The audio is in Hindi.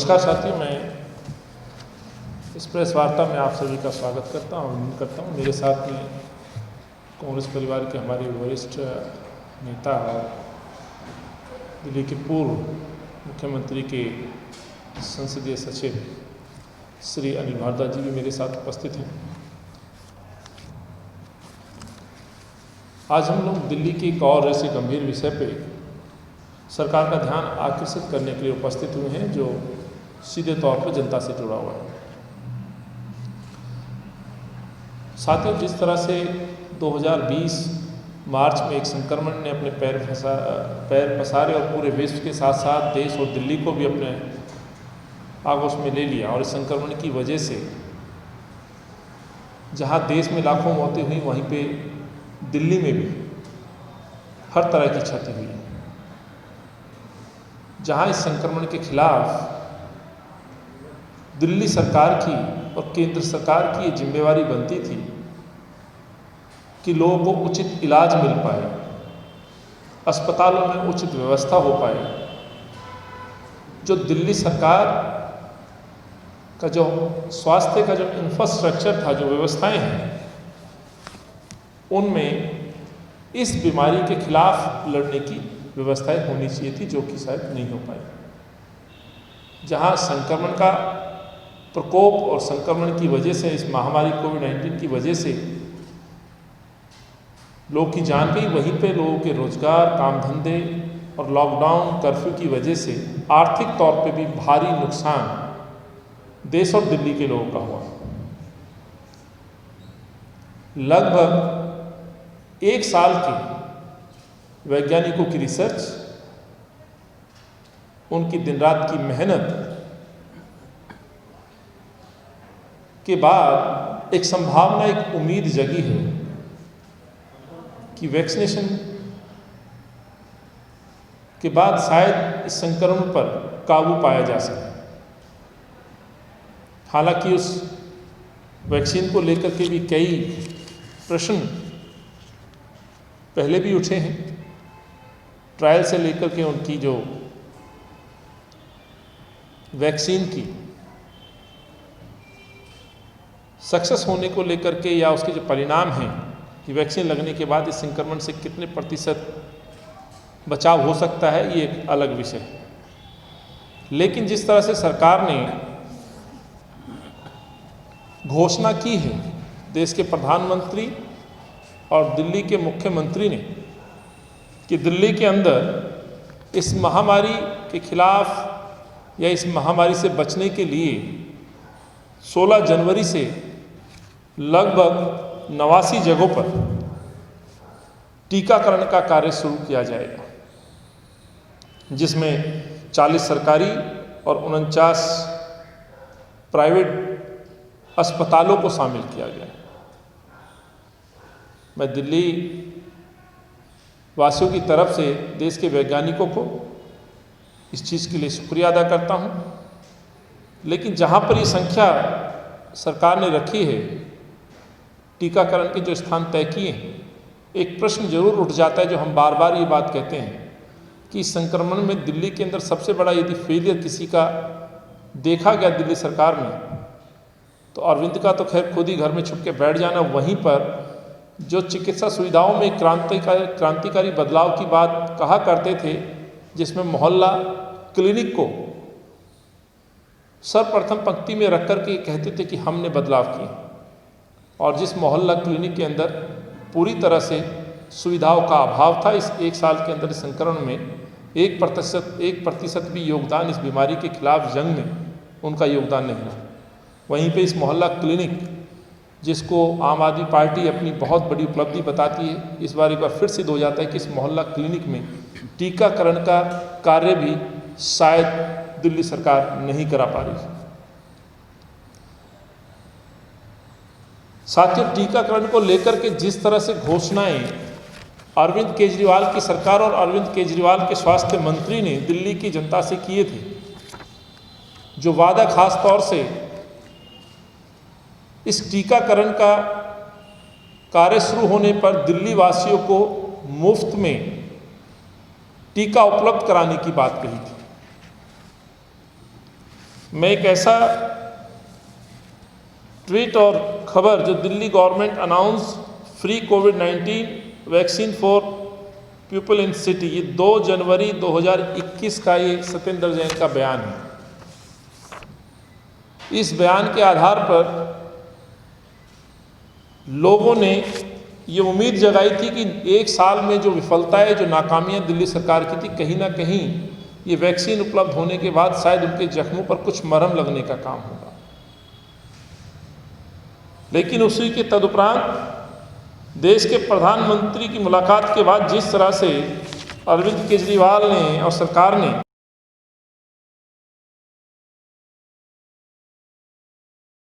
नमस्कार साथियों, मैं इस प्रेस वार्ता में आप सभी का स्वागत करता हूँ। मेरे साथ में कांग्रेस परिवार के हमारे वरिष्ठ नेता और दिल्ली के पूर्व मुख्यमंत्री के संसदीय सचिव श्री अनिल भारद्वाज जी भी मेरे साथ उपस्थित हैं। आज हम लोग दिल्ली के एक और ऐसे गंभीर विषय पे सरकार का ध्यान आकर्षित करने के लिए उपस्थित हुए हैं, जो सीधे तौर पर जनता से जुड़ा हुआ है। साथियों, जिस तरह से 2020 मार्च में एक संक्रमण ने अपने पैर पसारे और पूरे विश्व के साथ साथ देश और दिल्ली को भी अपने आगोश में ले लिया, और इस संक्रमण की वजह से जहां देश में लाखों मौतें हुई, वहीं पे दिल्ली में भी हर तरह की क्षति हुई। जहां इस संक्रमण के खिलाफ दिल्ली सरकार की और केंद्र सरकार की ये जिम्मेवारी बनती थी कि लोगों को उचित इलाज मिल पाए, अस्पतालों में उचित व्यवस्था हो पाए। जो दिल्ली सरकार का जो स्वास्थ्य का जो इंफ्रास्ट्रक्चर था, जो व्यवस्थाएं हैं, उनमें इस बीमारी के खिलाफ लड़ने की व्यवस्थाएं होनी चाहिए थी, जो कि शायद नहीं हो पाई। जहां संक्रमण का प्रकोप और संक्रमण की वजह से, इस महामारी कोविड-19 की वजह से लोग की जान गई, वहीं पे लोगों के रोजगार, काम धंधे और लॉकडाउन कर्फ्यू की वजह से आर्थिक तौर पे भी भारी नुकसान देश और दिल्ली के लोगों का हुआ। लगभग 1 साल के वैज्ञानिकों की रिसर्च, उनकी दिन रात की मेहनत के बाद एक संभावना, एक उम्मीद जगी है कि वैक्सीनेशन के बाद शायद इस संक्रमण पर काबू पाया जा सके। हालांकि उस वैक्सीन को लेकर के भी कई प्रश्न पहले भी उठे हैं। ट्रायल से लेकर के उनकी जो वैक्सीन की सक्सेस होने को लेकर के, या उसके जो परिणाम हैं कि वैक्सीन लगने के बाद इस संक्रमण से कितने प्रतिशत बचाव हो सकता है, ये एक अलग विषय है। लेकिन जिस तरह से सरकार ने घोषणा की है, देश के प्रधानमंत्री और दिल्ली के मुख्यमंत्री ने, कि दिल्ली के अंदर इस महामारी के खिलाफ या इस महामारी से बचने के लिए 16 जनवरी से लगभग 89 जगहों पर टीकाकरण का कार्य शुरू किया जाएगा, जिसमें 40 सरकारी और 49 प्राइवेट अस्पतालों को शामिल किया गया है। मैं दिल्ली वासियों की तरफ से देश के वैज्ञानिकों को इस चीज़ के लिए शुक्रिया अदा करता हूं। लेकिन जहां पर ये संख्या सरकार ने रखी है, टीकाकरण के जो स्थान तय किए हैं, एक प्रश्न जरूर उठ जाता है, जो हम बार बार ये बात कहते हैं कि इस संक्रमण में दिल्ली के अंदर सबसे बड़ा यदि फेलियर किसी का देखा गया दिल्ली सरकार में, तो अरविंद का तो खैर खुद ही घर में छुप के बैठ जाना। वहीं पर जो चिकित्सा सुविधाओं में क्रांतिकारी बदलाव की बात कहा करते थे, जिसमें मोहल्ला क्लिनिक को सर्वप्रथम पंक्ति में रख कर के कहते थे कि हमने बदलाव किए, और जिस मोहल्ला क्लिनिक के अंदर पूरी तरह से सुविधाओं का अभाव था, इस 1 साल के अंदर संक्रमण में 1% भी योगदान इस बीमारी के खिलाफ जंग में उनका योगदान नहीं रहा। वहीं पे इस मोहल्ला क्लिनिक, जिसको आम आदमी पार्टी अपनी बहुत बड़ी उपलब्धि बताती है, इस बार एक बार फिर सिद्ध हो जाता है कि इस मोहल्ला क्लिनिक में टीकाकरण का कार्य भी शायद दिल्ली सरकार नहीं करा पा रही। साथियों, टीकाकरण को लेकर के जिस तरह से घोषणाएं अरविंद केजरीवाल की सरकार और अरविंद केजरीवाल के स्वास्थ्य मंत्री ने दिल्ली की जनता से किए थे, जो वादा खास तौर से इस टीकाकरण का कार्य शुरू होने पर दिल्ली वासियों को मुफ्त में टीका उपलब्ध कराने की बात कही थी, मैं एक ऐसा ट्वीट और खबर जो Delhi government announce free covid vaccine for people in city, ये 2 जनवरी 2021 का ये सत्येंद्र जैन का बयान है। इस बयान के आधार पर लोगों ने ये उम्मीद जगाई थी कि 1 साल में जो विफलताएं, जो नाकामियां दिल्ली सरकार की थी, कहीं ना कहीं ये वैक्सीन उपलब्ध होने के बाद शायद उनके जख्मों पर कुछ मरहम लगने का काम होगा। लेकिन उसी के तदुपरांत देश के प्रधानमंत्री की मुलाकात के बाद जिस तरह से अरविंद केजरीवाल ने और सरकार ने